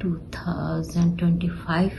2025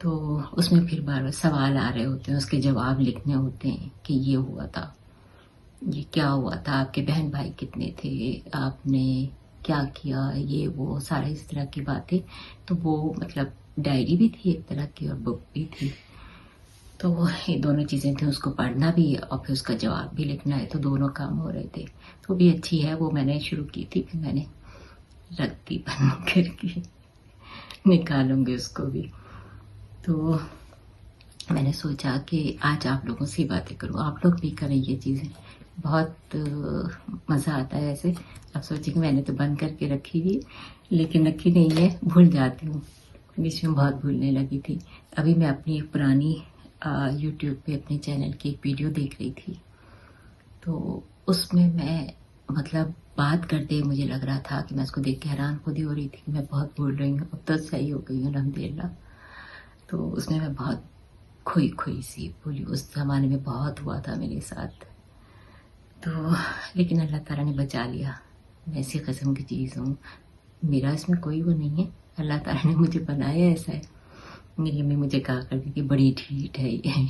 تو اس میں پھر بار بار سوال آ رہے ہوتے ہیں، اس کے جواب لکھنے ہوتے ہیں کہ یہ ہوا تھا، یہ کیا ہوا تھا، آپ کے بہن بھائی کتنے تھے، آپ نے کیا کیا، یہ وہ سارا اس طرح کی باتیں. تو وہ مطلب ڈائری بھی تھی ایک طرح کی اور بک بھی تھی. تو یہ دونوں چیزیں تھیں، اس کو پڑھنا بھی اور پھر اس کا جواب بھی لکھنا ہے، تو دونوں کام ہو رہے تھے. تو بھی اچھی ہے، وہ میں نے شروع کی تھی، پھر میں نے رکھ دی بند کر کے، نکالوں گی اس کو بھی. تو میں نے سوچا کہ آج آپ لوگوں سے باتیں کروں، آپ لوگ بھی کریں یہ چیزیں، بہت مزہ آتا ہے. ایسے اب سوچیں کہ میں نے تو بند کر کے رکھی ہوئی، لیکن رکھی نہیں ہے، بھول جاتی ہوں، بیچ میں بہت بھولنے لگی تھی. ابھی میں اپنی ایک پرانی یوٹیوب پہ اپنے چینل کی ایک ویڈیو دیکھ رہی تھی. تو اس میں مطلب بات کرتے مجھے لگ رہا تھا کہ میں اس کو دیکھ کے حیران خود ہی ہو رہی تھی کہ میں بہت بھول رہی ہوں. اب تو صحیح ہو گئی ہوں الحمدللہ. تو اس میں بہت کھوئی سی بولی، اس زمانے میں بہت ہوا تھا میرے ساتھ. تو لیکن اللہ تعالیٰ نے بچا لیا. میں ایسی قسم کی چیز ہوں، میرا اس میں کوئی وہ نہیں ہے، اللہ تعالیٰ نے مجھے بنایا ایسا ہے. میری امی مجھے کہا کرتی تھی بڑی ڈھیٹ ہے یہ.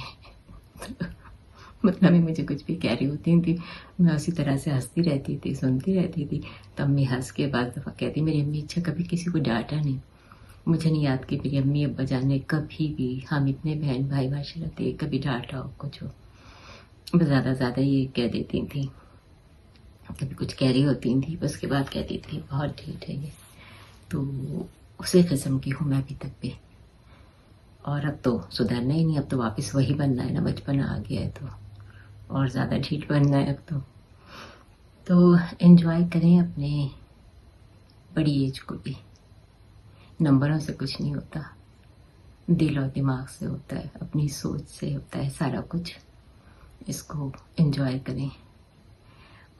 مطلب مجھے کچھ بھی کہہ رہی ہوتی تھی، میں اسی طرح سے ہنستی رہتی تھی، سنتی رہتی تھی. تو امی ہنس کے بعد دفعہ کہتی، میری امی اچھا کبھی کسی کو ڈانٹا نہیں. مجھے نہیں یاد کہ میری امی ابا جان نے کبھی بھی، ہم اتنے بہن بھائی ماشاء اللہ تھے، کبھی ڈانٹا ہو کچھ ہو. بس زیادہ یہ کہہ دیتی تھی، کبھی کچھ کہہ رہی ہوتی تھی، بس کے بعد کہتی تھی بہت ڈھیٹ ہے یہ. تو اسی قسم کی ہوں میں ابھی تک بھی. اور اب تو سدھرنا ہی نہیں، اب تو واپس وہی بننا ہے نا، بچپن آ گیا ہے تو اور زیادہ ڈھیٹ بننا ہے اب تو انجوائے کریں اپنے بڑی ایج کو بھی. نمبروں سے کچھ نہیں ہوتا، دل اور دماغ سے ہوتا ہے، اپنی سوچ سے ہوتا ہے سارا کچھ. اس کو انجوائے کریں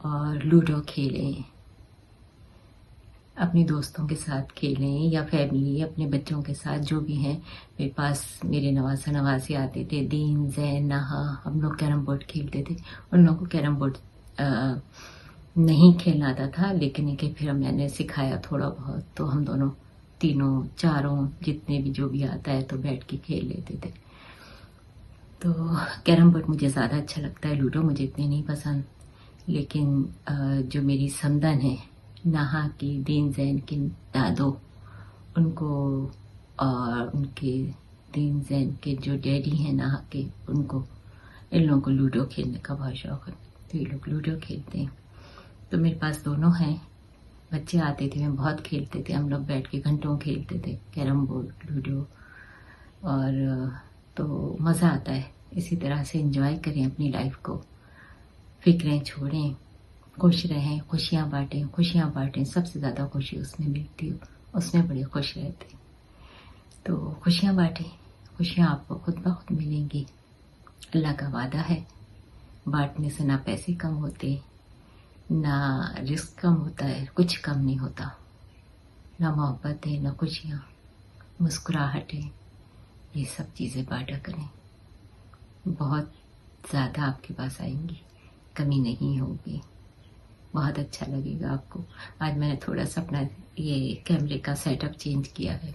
اور لوڈو کھیلیں، اپنے دوستوں کے ساتھ کھیلیں یا فیملی اپنے بچوں کے ساتھ جو بھی ہیں. میرے پاس میرے نواسا نواسی آتے تھے، دین زین نہا، ہم لوگ کیرم بورڈ کھیلتے تھے. ان لوگوں کو کیرم بورڈ نہیں کھیلنا آتا تھا، لیکن کہ پھر میں نے سکھایا تھوڑا بہت. تو ہم دونوں تینوں چاروں جتنے بھی جو بھی آتا ہے تو بیٹھ کے کھیل لیتے تھے. تو کیرم بورڈ مجھے زیادہ اچھا لگتا ہے، لوڈو مجھے اتنے نہیں پسند. لیکن جو میری سمدن ہے نہا کی، دین زین کی دادو، ان کو اور ان کے دین زین کے جو ڈیڈی ہیں نہا کے، ان لوگوں کو لوڈو کھیلنے کا بہت شوق ہے. تو یہ لوگ لوڈو کھیلتے ہیں. تو میرے پاس دونوں ہیں، بچے آتے تھے، میں بہت کھیلتے تھے، ہم لوگ بیٹھ کے گھنٹوں کھیلتے تھے کیرم بورڈ لوڈو. اور تو مزہ آتا ہے. اسی طرح سے انجوائے کریں اپنی لائف کو، فکریں چھوڑیں، خوش رہیں، خوشیاں بانٹیں. سب سے زیادہ خوشی اس میں ملتی ہو، اس میں بڑے خوش رہتے. تو خوشیاں بانٹیں، خوشیاں آپ کو خود بخود ملیں گی. اللہ کا وعدہ ہے، بانٹنے سے نہ پیسے کم ہوتے، نہ رزق کم ہوتا ہے، کچھ کم نہیں ہوتا. نہ محبت ہے، نہ خوشیاں، مسکراہٹیں، یہ سب چیزیں بانٹا کریں. بہت زیادہ آپ کے پاس آئیں گی، کمی نہیں ہوگی. بہت اچھا لگے گا آپ کو. آج میں نے تھوڑا سا اپنا یہ کیمرے کا سیٹ اپ چینج کیا ہے،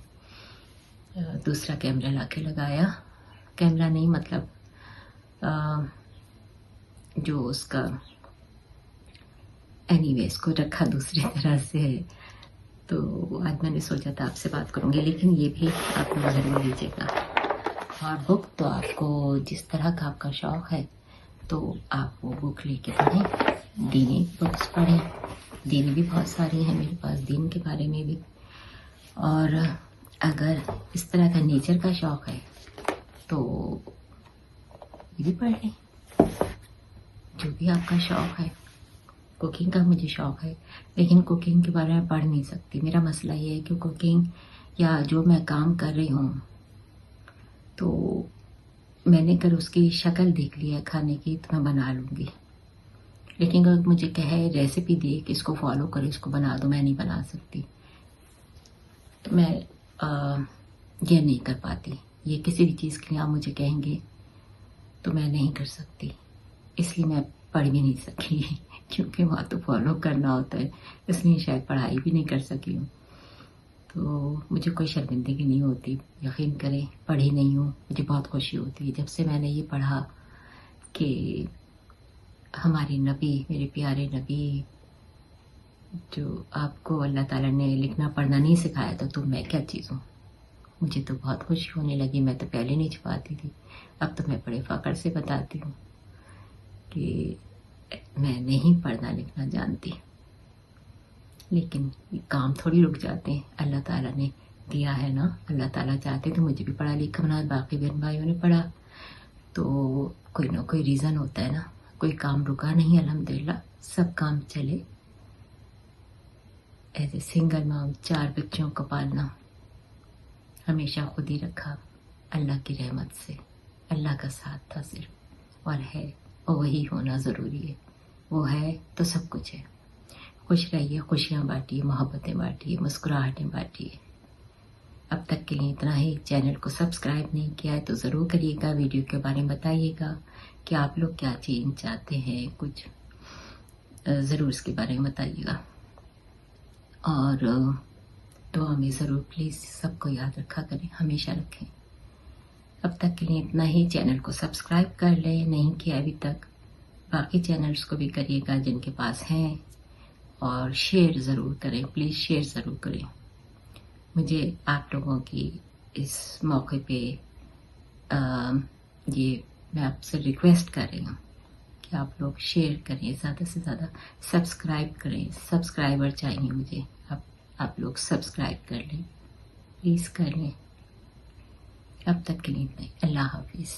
دوسرا کیمرہ لا کے لگایا. کیمرہ نہیں مطلب جو اس کا اینی وے اس کو رکھا دوسری طرح سے ہے. تو آج میں نے سوچا تھا آپ سے بات کروں گی، لیکن یہ بھی آپ نظر میں لیجیے گا. اور بک تو آپ کو جس طرح کا آپ کا شوق ہے تو آپ وہ بک لے کے پڑھیں. دینی بکس پڑھیں، دینی بھی بہت ساری ہیں میرے پاس، دین کے بارے میں بھی. اور اگر اس طرح کا نیچر کا شوق ہے تو یہ بھی پڑھ لیں، جو بھی آپ کا شوق ہے. کوکنگ کا مجھے شوق ہے، لیکن کوکنگ کے بارے میں پڑھ نہیں سکتی. میرا مسئلہ یہ ہے کہ کوکنگ یا جو میں کام کر رہی ہوں تو میں نے اگر اس کی شکل دیکھ لی ہے کھانے کی تو میں بنا لوں گی. لیکن اگر مجھے کہے ریسیپی دے کہ اس کو فالو کرو، اس کو بنا دو، میں نہیں بنا سکتی. تو میں یہ نہیں کر پاتی. یہ کسی بھی چیز کے لیے آپ مجھے کہیں گے تو میں نہیں کر سکتی. اس لیے میں پڑھ بھی نہیں سکی کیونکہ وہاں تو فالو کرنا ہوتا ہے، اس لیے شاید پڑھائی بھی نہیں کر سکی ہوں. تو مجھے کوئی شرمندگی نہیں ہوتی. یقین کریں پڑھی نہیں ہوں, مجھے بہت خوشی ہوتی ہے جب سے میں نے یہ پڑھا کہ ہمارے نبی, میرے پیارے نبی, جو آپ کو اللہ تعالیٰ نے لکھنا پڑھنا نہیں سکھایا تھا, تو میں کیا چیز ہوں. مجھے تو بہت خوشی ہونے لگی. میں تو پہلے نہیں چھپاتی تھی, اب تو میں بڑے فخر سے بتاتی ہوں کہ میں نہیں پڑھنا لکھنا جانتی. لیکن کام تھوڑی رک جاتے ہیں, اللہ تعالیٰ نے دیا ہے نا. اللہ تعالیٰ چاہتے تو مجھے بھی پڑھا لکھا بنا, باقی بہن بھائیوں نے پڑھا, تو کوئی نہ کوئی ریزن ہوتا ہے نا. کوئی کام رکا نہیں, الحمدللہ سب کام چلے. ایز اے سنگل مام 4 بچوں کو پالنا ہمیشہ خود ہی رکھا, اللہ کی رحمت سے. اللہ کا ساتھ تھا صرف, اور ہے, اور وہی ہونا ضروری ہے. وہ ہے تو سب کچھ ہے. خوش رہیے, خوشیاں بانٹیے, محبتیں بانٹیے, مسکراہٹیں بانٹیے. اب تک کے لیے اتنا ہی. چینل کو سبسکرائب نہیں کیا ہے تو ضرور کریے گا. ویڈیو کے بارے میں بتائیے گا کہ آپ لوگ کیا چینج چاہتے ہیں, کچھ ضرور اس کے بارے میں بتائیے گا. اور دعا میں ضرور پلیز سب کو یاد رکھا کریں, ہمیشہ رکھیں. اب تک کے لیے اتنا ہی. چینل کو سبسکرائب کر لیں, نہیں کیا ابھی تک. باقی چینلز کو بھی کریے گا جن کے پاس ہیں, اور شیئر ضرور کریں, پلیز شیئر ضرور کریں. مجھے آپ لوگوں کی اس موقع پہ یہ میں آپ سے ریکویسٹ کر رہی ہوں کہ آپ لوگ شیئر کریں, زیادہ سے زیادہ سبسکرائب کریں. سبسکرائبر چاہیے مجھے. آپ لوگ سبسکرائب کر لیں, پلیز کر لیں. اب تک کے لیے اللہ حافظ.